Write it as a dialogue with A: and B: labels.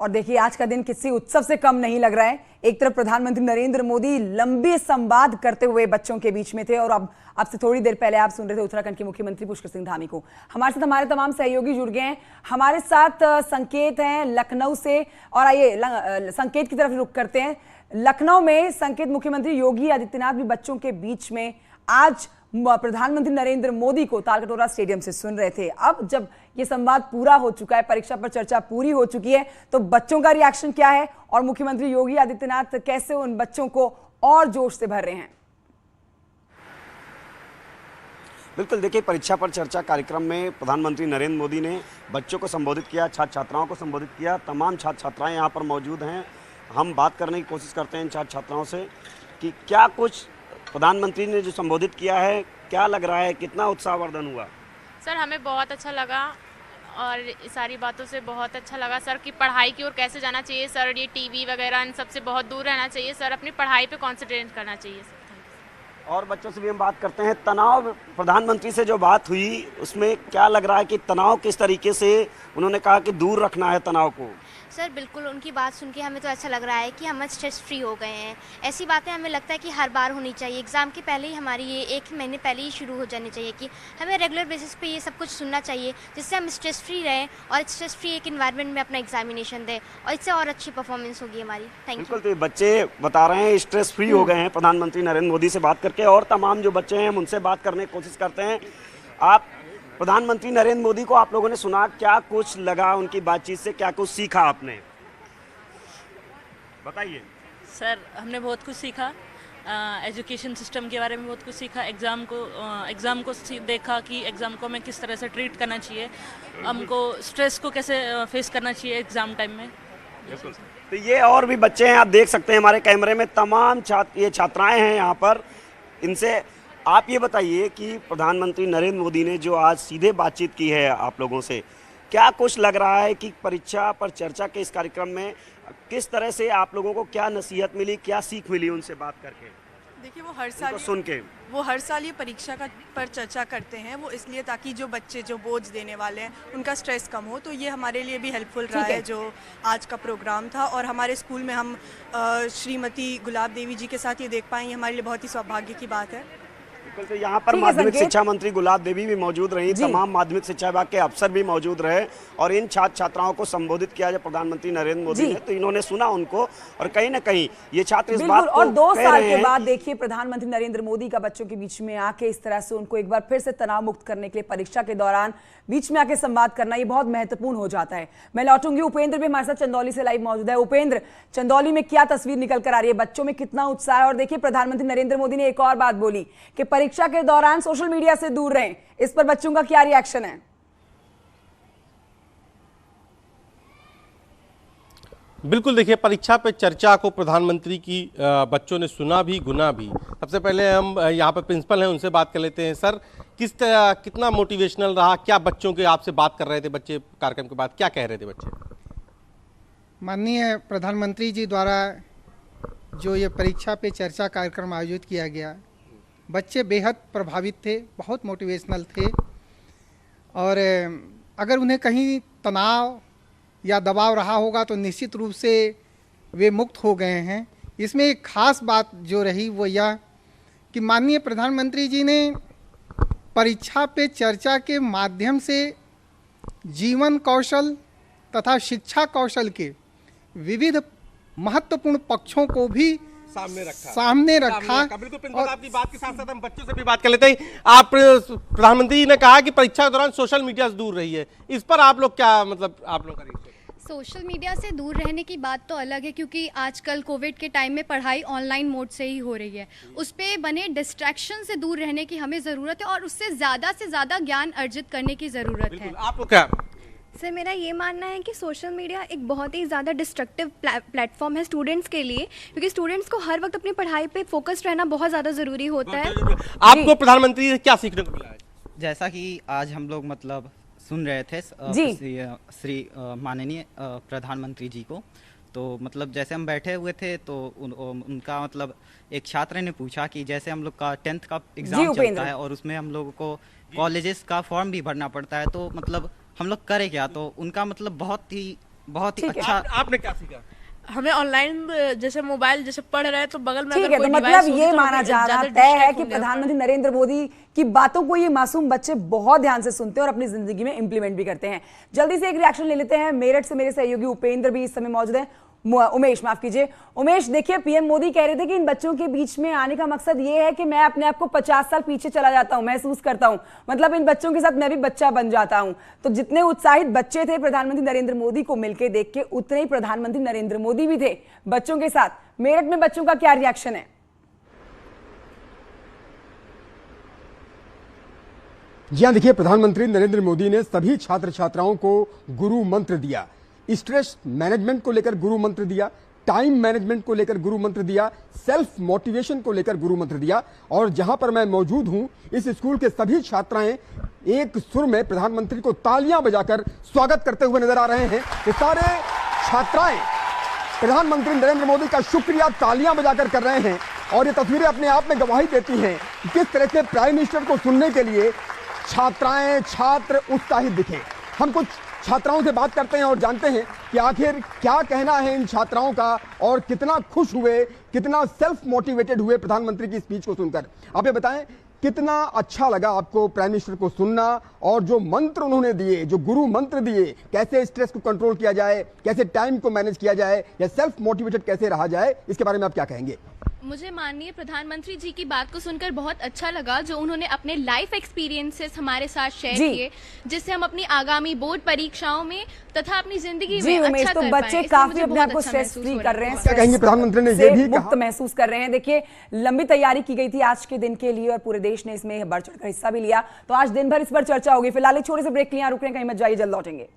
A: और देखिए आज का दिन किसी उत्सव से कम नहीं लग रहा है। एक तरफ प्रधानमंत्री नरेंद्र मोदी लंबे संवाद करते हुए बच्चों के बीच में थे और अब से थोड़ी देर पहले आप सुन रहे थे उत्तराखंड के मुख्यमंत्री पुष्कर सिंह धामी को। हमारे साथ हमारे तमाम सहयोगी जुड़ गए हैं। हमारे साथ संकेत हैं लखनऊ से, और आइए संकेत की तरफ रुख करते हैं। लखनऊ में संकेत, मुख्यमंत्री योगी आदित्यनाथ भी बच्चों के बीच में आज प्रधानमंत्री नरेंद्र मोदी को तालकटोरा स्टेडियम से सुन रहे थे। अब जब ये संवाद पूरा हो चुका है, परीक्षा पर चर्चा पूरी हो चुकी है, तो बच्चों का रिएक्शन क्या है और मुख्यमंत्री योगी आदित्यनाथ कैसे उन बच्चों को और जोश से भर रहे हैं?
B: बिल्कुल, देखिए परीक्षा पर चर्चा कार्यक्रम में प्रधानमंत्री नरेंद्र मोदी ने बच्चों को संबोधित किया, छात्र छात्राओं को संबोधित किया। तमाम छात्र छात्राएं यहाँ पर मौजूद हैं। हम बात करने की कोशिश करते हैं इन छात्र छात्राओं से कि क्या कुछ प्रधानमंत्री ने जो संबोधित किया है, क्या लग रहा है, कितना उत्साहवर्धन हुआ?
C: सर हमें बहुत अच्छा लगा और सारी बातों से बहुत अच्छा लगा सर कि पढ़ाई की ओर कैसे जाना चाहिए सर, ये टीवी वगैरह इन सबसे बहुत दूर रहना चाहिए सर, अपनी पढ़ाई पे कंसंट्रेट करना चाहिए सर।
B: और बच्चों से भी हम बात करते हैं। तनाव, प्रधानमंत्री से जो बात हुई उसमें क्या लग रहा है कि तनाव किस तरीके से उन्होंने कहा कि दूर रखना है तनाव को?
D: सर बिल्कुल, उनकी बात सुन के हमें तो अच्छा लग रहा है कि हम स्ट्रेस फ्री हो गए हैं। ऐसी बातें हमें लगता है कि हर बार होनी चाहिए। एग्ज़ाम के पहले ही हमारी ये 1 महीने पहले ही शुरू हो जानी चाहिए कि हमें रेगुलर बेसिस पे ये सब कुछ सुनना चाहिए, जिससे हम स्ट्रेस फ्री रहें और स्ट्रेस फ्री एक इन्वायरमेंट में अपना एग्जामिनेशन दें और इससे और अच्छी परफॉर्मेंस होगी हमारी। Thank you.
B: बिल्कुल, तो बच्चे बता रहे हैं स्ट्रेस फ्री हो गए हैं प्रधानमंत्री नरेंद्र मोदी से बात करके। और तमाम जो बच्चे हैं हम उनसे बात करने की कोशिश करते हैं। आप प्रधानमंत्री नरेंद्र मोदी को आप लोगों ने सुना, क्या कुछ लगा उनकी बातचीत से, क्या कुछ सीखा आपने, बताइए।
E: सर हमने बहुत कुछ सीखा, एजुकेशन सिस्टम के बारे में बहुत कुछ सीखा। एग्ज़ाम को देखा कि एग्ज़ाम को हमें किस तरह से ट्रीट करना चाहिए, हमको स्ट्रेस को कैसे फेस करना चाहिए एग्ज़ाम टाइम में।
B: तो ये और भी बच्चे हैं, आप देख सकते हैं हमारे कैमरे में, तमाम ये छात्राएं हैं यहाँ पर। इनसे आप ये बताइए कि प्रधानमंत्री नरेंद्र मोदी ने जो आज सीधे बातचीत की है आप लोगों से, क्या कुछ लग रहा है कि परीक्षा पर चर्चा के इस कार्यक्रम में किस तरह से आप लोगों को क्या नसीहत मिली, क्या सीख मिली उनसे बात करके?
F: देखिए वो हर साल ये परीक्षा पर चर्चा करते हैं, वो इसलिए ताकि जो बच्चे जो बोझ देने वाले हैं उनका स्ट्रेस कम हो। तो ये हमारे लिए भी हेल्पफुल रहा है जो आज का प्रोग्राम था। और हमारे स्कूल में हम श्रीमती गुलाब देवी जी के साथ ये देख पाए, ये हमारे लिए बहुत ही सौभाग्य की बात है।
B: तो यहाँ पर माध्यमिक शिक्षा मंत्री गुलाब देवी भी मौजूद रही, तमाम माध्यमिक शिक्षा विभाग के अफसर भी मौजूद रहे और इन छात्र छात्राओं को संबोधित किया जब प्रधानमंत्री नरेंद्र मोदी ने, तो इन्होंने सुना उनको और कहीं ना कहीं ये छात्र इस बात को
A: और 2 साल के बाद देखिए प्रधानमंत्री नरेंद्र मोदी का बच्चों के बीच में आके इस तरह से उनको एक बार फिर से तनाव मुक्त करने के लिए परीक्षा के दौरान बीच में आके संवाद करना, ये बहुत महत्वपूर्ण हो जाता है। मैं लौटूंगी, उपेंद्र भी हमारे साथ चंदौली से लाइव मौजूद है। उपेंद्र, चंदौली में क्या तस्वीर निकल कर आ रही है, बच्चों में कितना उत्साह है? और देखिए प्रधानमंत्री नरेंद्र मोदी ने एक और बात बोली कि परीक्षा के दौरान सोशल मीडिया से दूर रहें, इस पर बच्चों का क्या रिएक्शन है?
G: बिल्कुल, देखिए परीक्षा पे चर्चा को प्रधानमंत्री की बच्चों ने सुना भी, गुना भी। सबसे पहले हम यहाँ पर प्रिंसिपल हैं, उनसे बात कर लेते हैं। सर, कितना मोटिवेशनल रहा, क्या बच्चों के आपसे बात कर रहे थे बच्चे कार्यक्रम के बाद, क्या कह रहे थे बच्चे?
H: माननीय प्रधानमंत्री जी द्वारा जो ये परीक्षा पे चर्चा कार्यक्रम आयोजित किया गया, बच्चे बेहद प्रभावित थे, बहुत मोटिवेशनल थे। और अगर उन्हें कहीं तनाव या दबाव रहा होगा तो निश्चित रूप से वे मुक्त हो गए हैं। इसमें एक खास बात जो रही वो यह कि माननीय प्रधानमंत्री जी ने परीक्षा पे चर्चा के माध्यम से जीवन कौशल तथा शिक्षा कौशल के विविध महत्वपूर्ण पक्षों को भी सामने रखा।
G: बिल्कुल, और आपकी बात के साथ साथ हम बच्चों से भी बात कर लेते हैं। आप प्रधानमंत्री ने कहा कि परीक्षा के दौरान सोशल मीडिया से दूर रही है, इस पर आप लोग क्या, मतलब आप लोग करेंगे?
I: सोशल मीडिया से दूर रहने की बात तो अलग है, क्योंकि आजकल कोविड के टाइम में पढ़ाई ऑनलाइन मोड से ही हो रही है। उस पे बने डिस्ट्रैक्शन से दूर रहने की हमें ज़रूरत है और उससे ज़्यादा ज्ञान अर्जित करने की ज़रूरत है।
G: आपको क्या?
J: सर मेरा ये मानना है कि सोशल मीडिया एक बहुत ही ज़्यादा डिस्ट्रक्टिव प्लेटफॉर्म है स्टूडेंट्स के लिए, क्योंकि स्टूडेंट्स को हर वक्त अपनी पढ़ाई पे फोकस रहना बहुत ज़्यादा ज़रूरी होता है।
G: आपको प्रधानमंत्री से क्या सीखने को मिला है?
K: जैसा कि आज हम लोग मतलब सुन रहे थे श्री माननीय प्रधानमंत्री जी को, तो मतलब जैसे हम बैठे हुए थे तो उनका मतलब एक छात्र ने पूछा कि जैसे हम लोग का 10th का एग्ज़ाम चलता है और उसमें हम लोगों को कॉलेजेस का फॉर्म भी भरना पड़ता है, तो मतलब हम लोग करें क्या? तो उनका मतलब बहुत ही बहुत ही अच्छा।
G: आपने क्या सीखा?
L: हमें ऑनलाइन जैसे मोबाइल जैसे पढ़ रहे हैं तो बगल में
A: ठीक है, तो मतलब ये माना जा रहा तय है कि प्रधानमंत्री नरेंद्र मोदी की बातों को ये मासूम बच्चे बहुत ध्यान से सुनते हैं और अपनी जिंदगी में इंप्लीमेंट भी करते हैं। जल्दी से एक रिएक्शन ले लेते हैं। मेरठ से मेरे सहयोगी उपेंद्र भी इस समय मौजूद है। उमेश, माफ कीजिए। उमेश, देखिए पीएम मोदी कह रहे थे कि इन बच्चों के बीच में आने का मकसद ये है कि मैं अपने आप को 50 साल पीछे चला जाता हूं, महसूस करता हूं, मतलब इन बच्चों के साथ मैं भी बच्चा बन जाता हूं। तो जितने उत्साहित बच्चे थे प्रधानमंत्री नरेंद्र मोदी को मिलकर देख के, उतने ही प्रधानमंत्री नरेंद्र मोदी भी थे बच्चों के साथ। मेरठ में बच्चों का क्या रिएक्शन है?
M: जी हाँ, देखिए प्रधानमंत्री नरेंद्र मोदी ने सभी छात्र छात्राओं को गुरु मंत्र दिया। स्ट्रेस मैनेजमेंट को लेकर गुरु मंत्र दिया, टाइम मैनेजमेंट को लेकर गुरु मंत्र दिया, सेल्फ मोटिवेशन को लेकर गुरु मंत्र दिया। और जहां पर मैं मौजूद हूं, इस स्कूल के सभी छात्राएं एक सुर में प्रधानमंत्री को तालियां बजाकर स्वागत करते हुए नजर आ रहे हैं। ये सारे छात्राएं प्रधानमंत्री नरेंद्र मोदी का शुक्रिया तालियां बजाकर कर रहे हैं। और ये तस्वीरें अपने आप में गवाही देती हैं कि किस तरह से प्राइम मिनिस्टर को सुनने के लिए छात्राएं छात्र उत्साहित दिखे। हम कुछ छात्राओं से बात करते हैं और जानते हैं कि आखिर क्या कहना है इन छात्राओं का और कितना खुश हुए, कितना सेल्फ मोटिवेटेड हुए प्रधानमंत्री की स्पीच को सुनकर। आप ये बताएं, कितना अच्छा लगा आपको प्राइम मिनिस्टर को सुनना और जो मंत्र उन्होंने दिए, जो गुरु मंत्र दिए, कैसे स्ट्रेस को कंट्रोल किया जाए, कैसे टाइम को मैनेज किया जाए या सेल्फ मोटिवेटेड कैसे रहा जाए, इसके बारे में आप क्या कहेंगे?
I: मुझे माननीय प्रधानमंत्री जी की बात को सुनकर बहुत अच्छा लगा, जो उन्होंने अपने लाइफ एक्सपीरियंसेस हमारे साथ शेयर किए, जिससे हम अपनी आगामी बोर्ड परीक्षाओं में तथा अपनी जिंदगी में अच्छा
A: तो
I: कर
A: बच्चे
I: पाएं।
A: काफी अपने आप को स्ट्रेस फ्री कर रहे हैं,
M: क्या कहेंगे? प्रधानमंत्री ने ये भी
A: मुक्त महसूस कर रहे हैं। देखिए लंबी तैयारी की गई थी आज के दिन के लिए और पूरे देश ने इसमें बढ़ चढ़कर हिस्सा भी लिया, तो आज दिन भर इस पर चर्चा होगी। फिलहाल एक छोटे से ब्रेक के लिए रुक रहे हैं, कहीं मत जाइए, जल्द लौटेंगे।